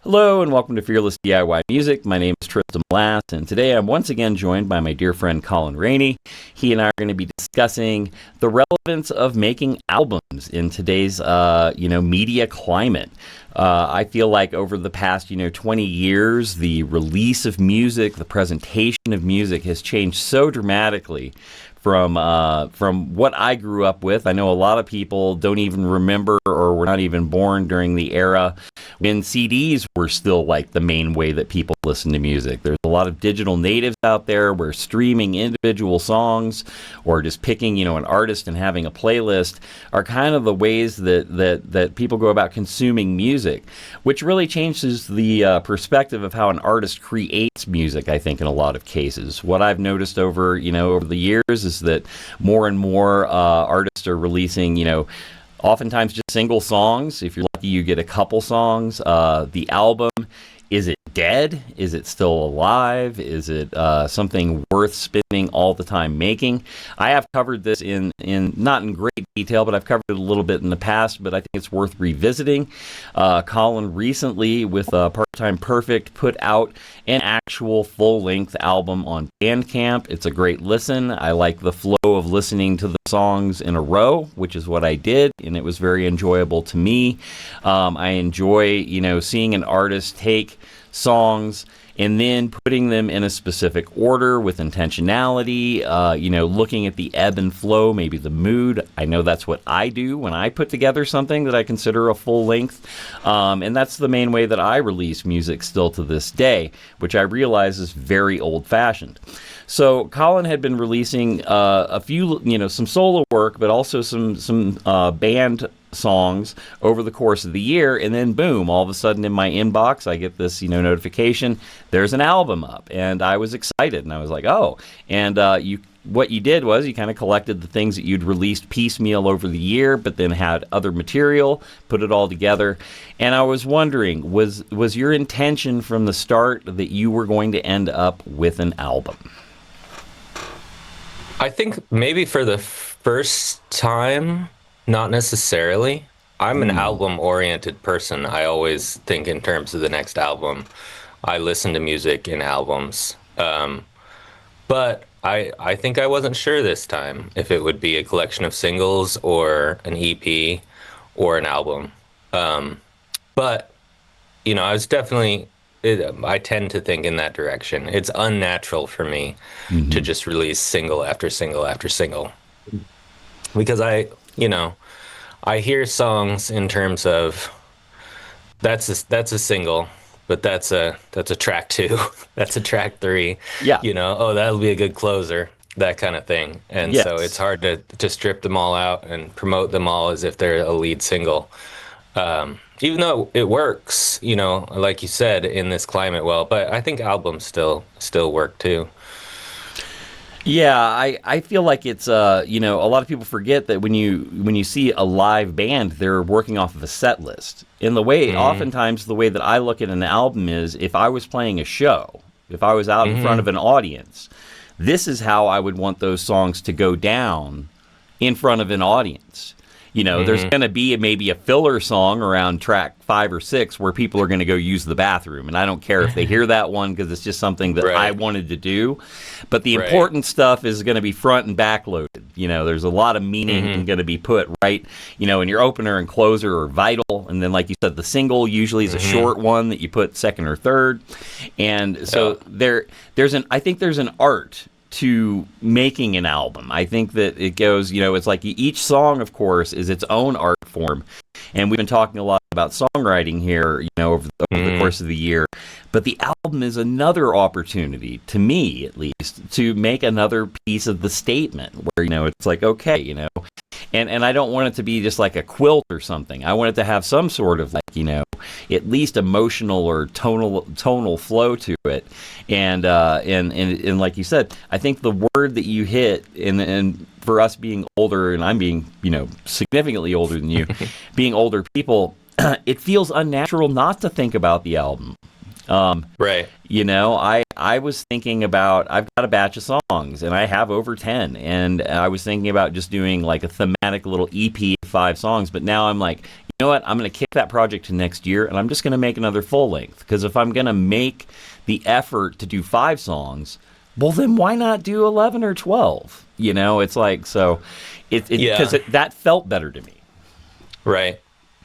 Hello and welcome to Fearless DIY Music. My name is Tristan Lass, and today I'm once again joined by my dear friend Colin Ranney. He and I are going to be discussing the relevance of making albums in today's, media climate. I feel like over the past, 20 years, the release of music, the presentation of music has changed so dramatically from what I grew up with. I know a lot of people don't even remember or were not even born during the era when CDs were still like the main way that people listen to music. There's a lot of digital natives out there where streaming individual songs or just picking, an artist and having a playlist are kind of the ways that people go about consuming music, which really changes the perspective of how an artist creates music, I think, in a lot of cases. What I've noticed over the years is that more and more artists are releasing, oftentimes just single songs. If you're lucky, you get a couple songs. The album, is it dead? Is it still alive? Is it something worth spending all the time making? I have covered this in not in great detail, but I've covered it a little bit in the past, but I think it's worth revisiting. Colin recently, with Part-Time Perfect, put out an actual full-length album on Bandcamp. It's a great listen. I like the flow of listening to the songs in a row, which is what I did, and it was very enjoyable to me. I enjoy, seeing an artist take songs and then putting them in a specific order with intentionality, looking at the ebb and flow, maybe the mood. I know that's what I do when I put together something that I consider a full length. And that's the main way that I release music still to this day, which I realize is very old-fashioned. So Colin had been releasing a few, some solo work, but also some band songs over the course of the year, and then boom, all of a sudden in my inbox I get this notification, there's an album up, and I was excited, and I was like, oh. And what you did was you kind of collected the things that you'd released piecemeal over the year, but then had other material, put it all together. And I was wondering, was your intention from the start that you were going to end up with an album? I think maybe for the first time, not necessarily. I'm an album-oriented person. I always think in terms of the next album. I listen to music in albums. But I think I wasn't sure this time if it would be a collection of singles or an EP or an album. But, I was definitely... I tend to think in that direction. It's unnatural for me to just release single after single after single. Because I hear songs in terms of that's a single, but that's a track 2, that's a track 3. Yeah. That'll be a good closer, that kind of thing. And Yes. so it's hard to strip them all out and promote them all as if they're a lead single. Even though it works, like you said, in this climate well, but I think albums still work too. Yeah, I feel like it's a lot of people forget that when you see a live band, they're working off of a set list. In the way, oftentimes the way that I look at an album is, if I was playing a show, if I was out in front of an audience, this is how I would want those songs to go down in front of an audience. There's going to be maybe a filler song around track 5 or 6 where people are going to go use the bathroom. And I don't care if they hear that one, because it's just something that I wanted to do. But the important stuff is going to be front and back loaded. There's a lot of meaning going to be put in your opener and closer are vital. And then, like you said, the single usually is a short one that you put second or third. And so I think there's an art to making an album. I think that it goes, it's like each song, of course, is its own art form. And we've been talking a lot about songwriting here, over the course of the year. But the album is another opportunity, to me at least, to make another piece of the statement where, it's like, okay, and I don't want it to be just like a quilt or something. I want it to have some sort of at least emotional or tonal flow to it. And like you said, I think the word that you hit, and for us being older, and I'm being, significantly older than you, being older people, it feels unnatural not to think about the album. Right. I I was thinking about, I've got a batch of songs and I have over 10, and I was thinking about just doing like a thematic little EP of 5 songs, but now I'm like, you know what, I'm going to kick that project to next year and I'm just going to make another full length, because if I'm going to make the effort to do 5 songs, well then why not do 11 or 12? It's like, so because that felt better to me. Right.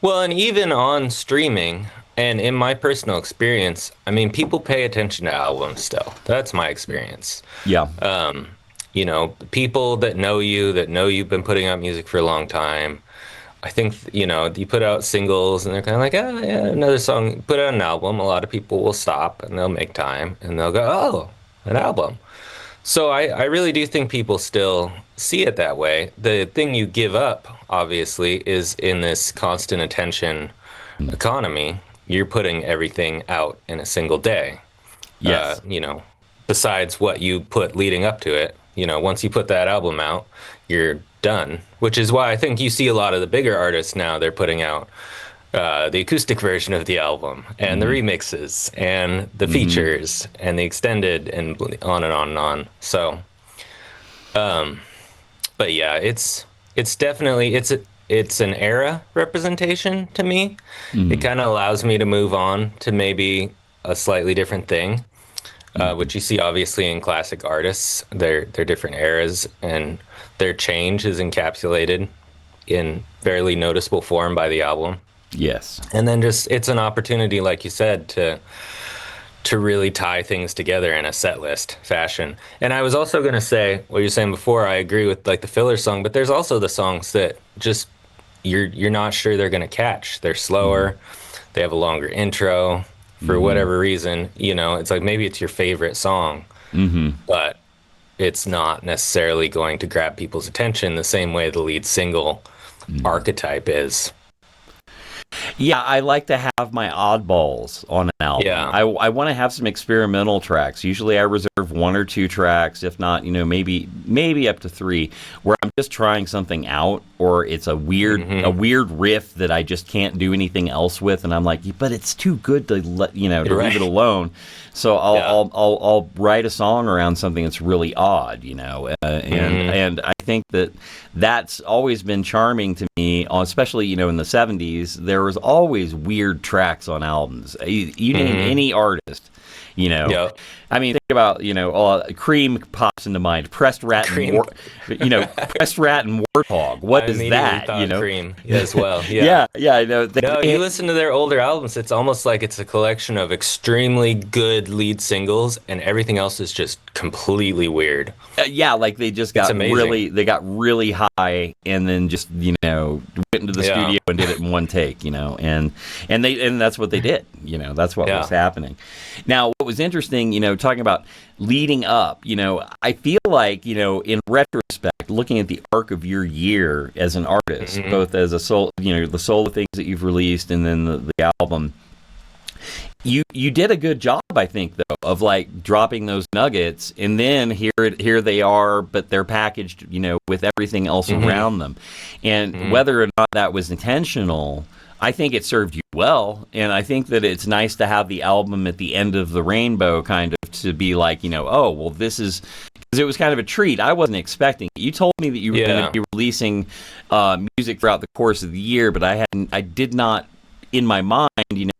Well, and even on streaming, and in my personal experience, I mean, people pay attention to albums still. That's my experience. Yeah. People that know you've been putting out music for a long time. I think, you put out singles and they're kind of like, oh, yeah, another song, put out an album. A lot of people will stop and they'll make time and they'll go, oh, an album. So I really do think people still see it that way. The thing you give up, obviously, is in this constant attention economy, you're putting everything out in a single day. Yes. Besides what you put leading up to it, once you put that album out, you're done. Which is why I think you see a lot of the bigger artists now, they're putting out the acoustic version of the album and the remixes and the features and the extended and on and on and on. So, but yeah, it's definitely, it's an era representation to me. It kind of allows me to move on to maybe a slightly different thing, which you see obviously in classic artists. They're different eras, and their change is encapsulated in fairly noticeable form by the album. Yes. And then it's an opportunity, like you said, to really tie things together in a set list fashion. And I was also going to say what you're saying before. I agree with like the filler song, but there's also the songs that just you're not sure they're going to catch. They're slower. They have a longer intro for whatever reason. It's like maybe it's your favorite song, but it's not necessarily going to grab people's attention the same way the lead single archetype is. Yeah, I like to have my oddballs on an album. Yeah. I want to have some experimental tracks. Usually I reserve 1 or 2 tracks, if not, maybe up to 3, where I'm just trying something out, or it's a weird riff that I just can't do anything else with, and I'm like, but it's too good to leave it alone. So I'll write a song around something that's really odd, and I think that's always been charming to me, especially in the 70s. There was always weird tracks on albums. You name any artist, Yep. I mean, think about Cream pops into mind. Pressed Rat and Warthog. What is that? Cream as well. Yeah. yeah. I know. You listen to their older albums. It's almost like it's a collection of extremely good lead singles, and everything else is just completely weird. Like they just got really high, and then just went into the studio and did it in one take. And that's what they did. That's what was happening. Now, what was interesting, talking about leading up, I feel like, in retrospect, looking at the arc of your year as an artist, both as a soul, the solo things that you've released and then the album, you did a good job, I think, though, of like dropping those nuggets, and then here they are, but they're packaged, with everything else around them. And whether or not that was intentional, I think it served you well, and I think that it's nice to have the album at the end of the rainbow, kind of, to be like, oh, well, this is, because it was kind of a treat. I wasn't expecting it. You told me that you were going to be releasing music throughout the course of the year, but I did not, in my mind,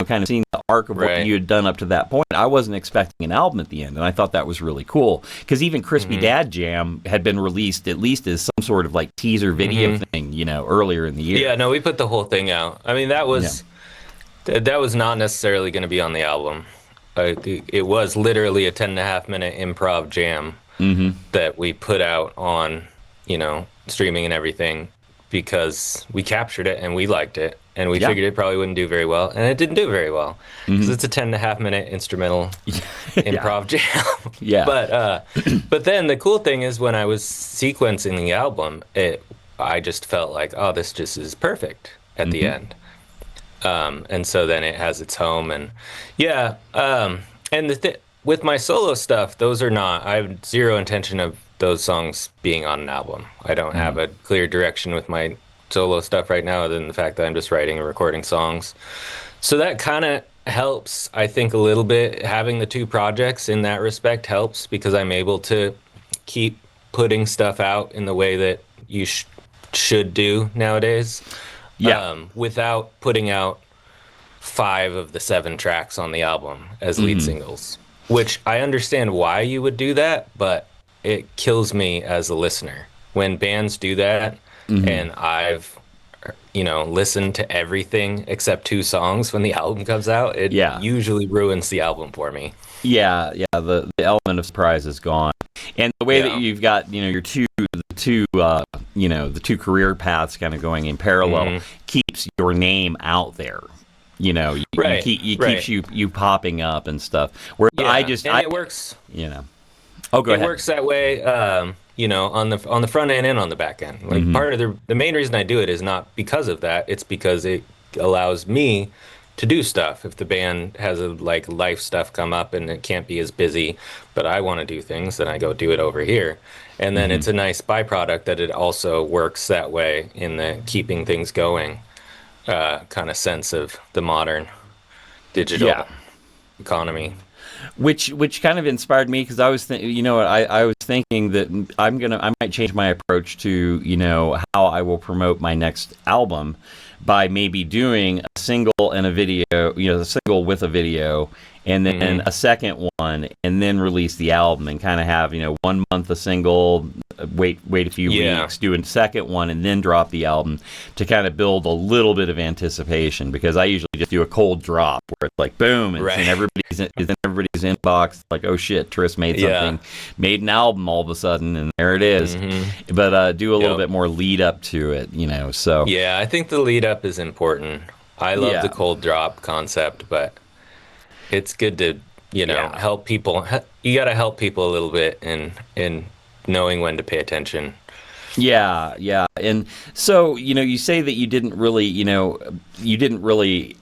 kind of seeing the arc of what you had done up to that point. I wasn't expecting an album at the end, and I thought that was really cool, because even Crispy Dad Jam had been released at least as some sort of like teaser video thing, earlier in the year. Yeah, no, we put the whole thing out. I mean, that was not necessarily going to be on the album. It was literally a 10.5-minute improv jam that we put out on, streaming and everything, because we captured it and we liked it, and we figured it probably wouldn't do very well, and it didn't do very well, because it's a 10.5-minute instrumental improv jam. But then the cool thing is, when I was sequencing the album, I just felt like, oh, this just is perfect at the end. And so then it has its home, and and with my solo stuff, I have zero intention of those songs being on an album. I don't have a clear direction with my solo stuff right now, other than the fact that I'm just writing and recording songs. So that kind of helps, I think, a little bit. Having the two projects in that respect helps because I'm able to keep putting stuff out in the way that you should do nowadays, Yeah. without putting out 5 of the 7 tracks on the album as lead Hmm. singles, which I understand why you would do that, but it kills me as a listener when bands do that. Hmm. And I've, listened to everything except 2 songs when the album comes out. It Yeah. usually ruins the album for me. Yeah, yeah. The element of surprise is gone, and the way that Yeah. you've got your the two career paths kind of going in parallel Hmm. keeps your name out there. Right, You keeps right. you popping up and stuff. Where Yeah, and it works. you know. Oh, go It ahead. works that way, on the front end and on the back end. Like Hmm. part of the main reason I do it is not because of that. It's because it allows me to do stuff. If the band has a like life stuff come up and it can't be as busy, but I want to do things, then I go do it over here. And then Hmm. it's a nice byproduct that it also works that way in the keeping things going kind of sense of the modern Yeah. digital economy. Which kind of inspired me because I was I was thinking that I might change my approach to how I will promote my next album by maybe doing a single and a video, a single with a video, and then Hmm. a second one, and then release the album and kind of have 1 month a single, wait a few Yeah. weeks, do a second one, and then drop the album to kind of build a little bit of anticipation because I usually just do a cold drop where it's like boom, and Right. it's in everybody's inbox like, oh shit, Tris made Yeah. something, made an album all of a sudden, and there it is. Hmm. But do a little Yep. bit more lead up to it, so Yeah, I think the lead up is important. I love the yeah. cold drop concept, but it's good to, Yeah. help people. You got to help people a little bit in knowing when to pay attention. Yeah, yeah. And so, you say that you didn't really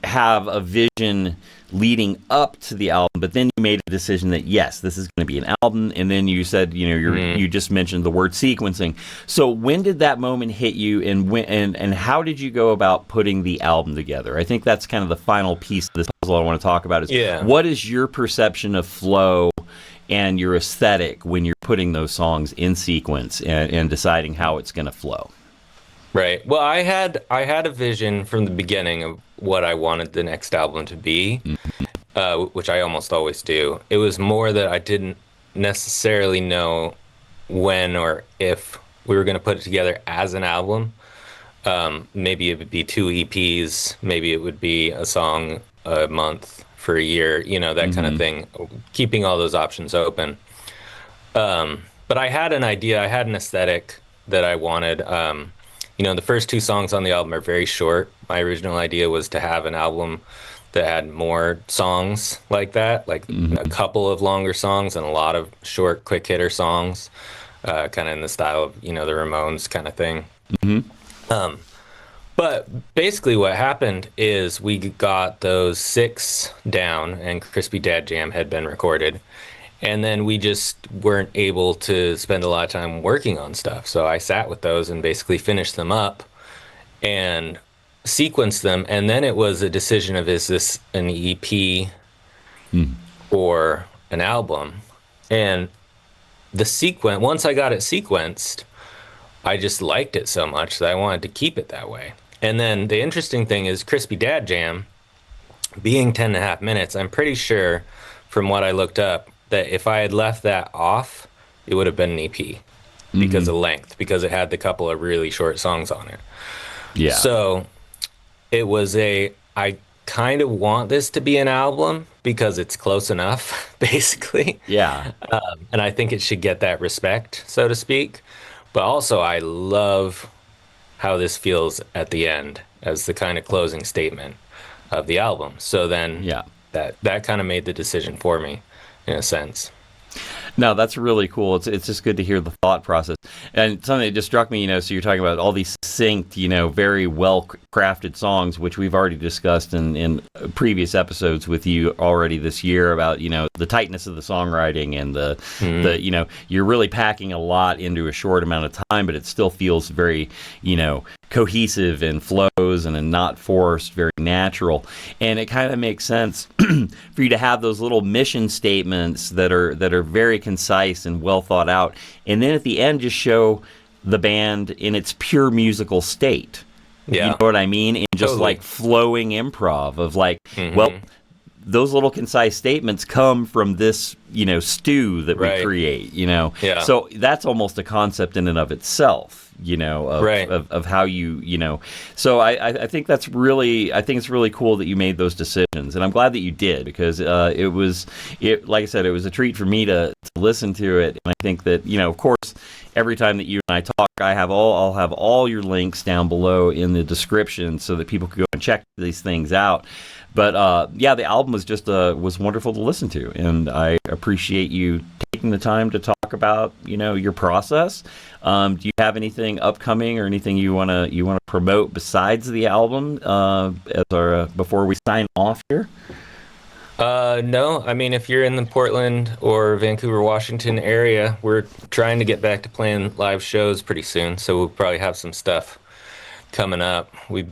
have a vision leading up to the album, but then you made a decision that yes, this is going to be an album, and then you said, Hmm. you just mentioned the word sequencing. So, when did that moment hit you, and and how did you go about putting the album together? I think that's kind of the final piece of this puzzle I want to talk about is Yeah. what is your perception of flow and your aesthetic when you're putting those songs in sequence and deciding how it's going to flow. Right. Well, I had a vision from the beginning of what I wanted the next album to be, which I almost always do. It was more that I didn't necessarily know when or if we were going to put it together as an album. Maybe it would be 2 EPs, maybe it would be a song a month for a year, that kind of Mm-hmm. thing, keeping all those options open. But I had an idea, I had an aesthetic that I wanted. The first 2 songs on the album are very short. My original idea was to have an album that had more songs like that, like a Mm-hmm. couple of longer songs and a lot of short, quick hitter songs, kind of in the style of, the Ramones kind of thing. Mm-hmm. But basically, what happened is we got those 6 down, and Crispy Dad Jam had been recorded. And then we just weren't able to spend a lot of time working on stuff. So I sat with those and basically finished them up and sequenced them. And then it was a decision of is this an EP or an album? And once I got it sequenced, I just liked it so much that I wanted to keep it that way. And then the interesting thing is Crispy Dad Jam being 10 and a half minutes, I'm pretty sure from what I looked up that if I had left that off, it would have been an EP because Mm-hmm. of length, because it had the couple of really short songs on it. Yeah. So it was I kind of want this to be an album because it's close enough, basically. Yeah. And I think it should get that respect, so to speak. But also, I love how this feels at the end as the kind of closing statement of the album. So then Yeah. that kind of made the decision for me in a sense. No, that's really cool. It's just good to hear the thought process. And something that just struck me, so you're talking about all these synced, very well crafted songs, which we've already discussed in previous episodes with you already this year about, the tightness of the songwriting and the you're really packing a lot into a short amount of time, but it still feels very, cohesive and flows and not forced, very natural. And it kind of makes sense for you to have those little mission statements that are very concise and well thought out, and then at the end just show the band in its pure musical state. Yeah. You know what I mean? In just Totally. like flowing improv of like, well, those little concise statements come from this, stew that we Right. create, Yeah. So that's almost a concept in and of itself, of, Right. of how so I think I think it's really cool that you made those decisions, and I'm glad that you did, because like I said, it was a treat for me to listen to it. And I think that, of course, every time that you and I talk, I'll have all your links down below in the description so that people can go and check these things out. But the album was just was wonderful to listen to, and I appreciate you taking the time to talk about your process. Do you have anything upcoming or anything you wanna promote besides the album before we sign off here? No, I mean, if you're in the Portland or Vancouver, Washington area, we're trying to get back to playing live shows pretty soon, so we'll probably have some stuff coming up. We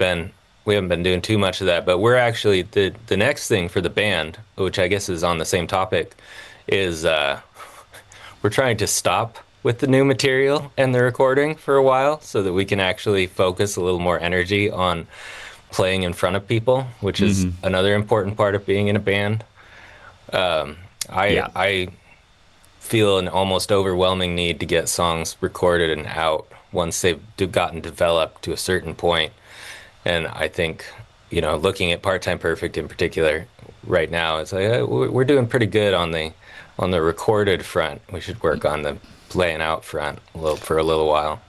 haven't been doing too much of that, but we're actually the next thing for the band, which I guess is on the same topic, is we're trying to stop with the new material and the recording for a while so that we can actually focus a little more energy on playing in front of people, which is another important part of being in a band. I feel an almost overwhelming need to get songs recorded and out once they've gotten developed to a certain point. And I think, looking at Part Time Perfect in particular right now, it's like we're doing pretty good on the recorded front. We should work on the playing out front for a little while.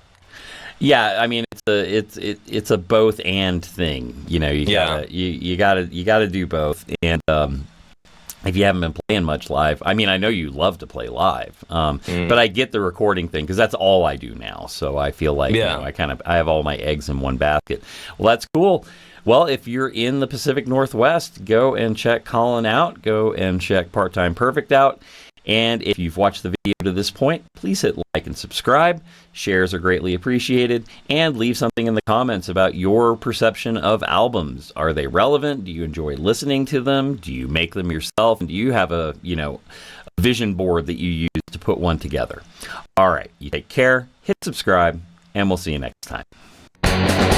Yeah, I mean, it's a both and thing. You gotta do both. And if you haven't been playing much live, I mean, I know you love to play live, but I get the recording thing because that's all I do now. So I feel like I have all my eggs in one basket. Well, that's cool. Well, if you're in the Pacific Northwest, go and check Colin out. Go and check Part Time Perfect out. And if you've watched the video to this point, please hit like and subscribe. Shares are greatly appreciated. And leave something in the comments about your perception of albums. Are they relevant? Do you enjoy listening to them? Do you make them yourself? And do you have a vision board that you use to put one together? All right, you take care, hit subscribe, and we'll see you next time.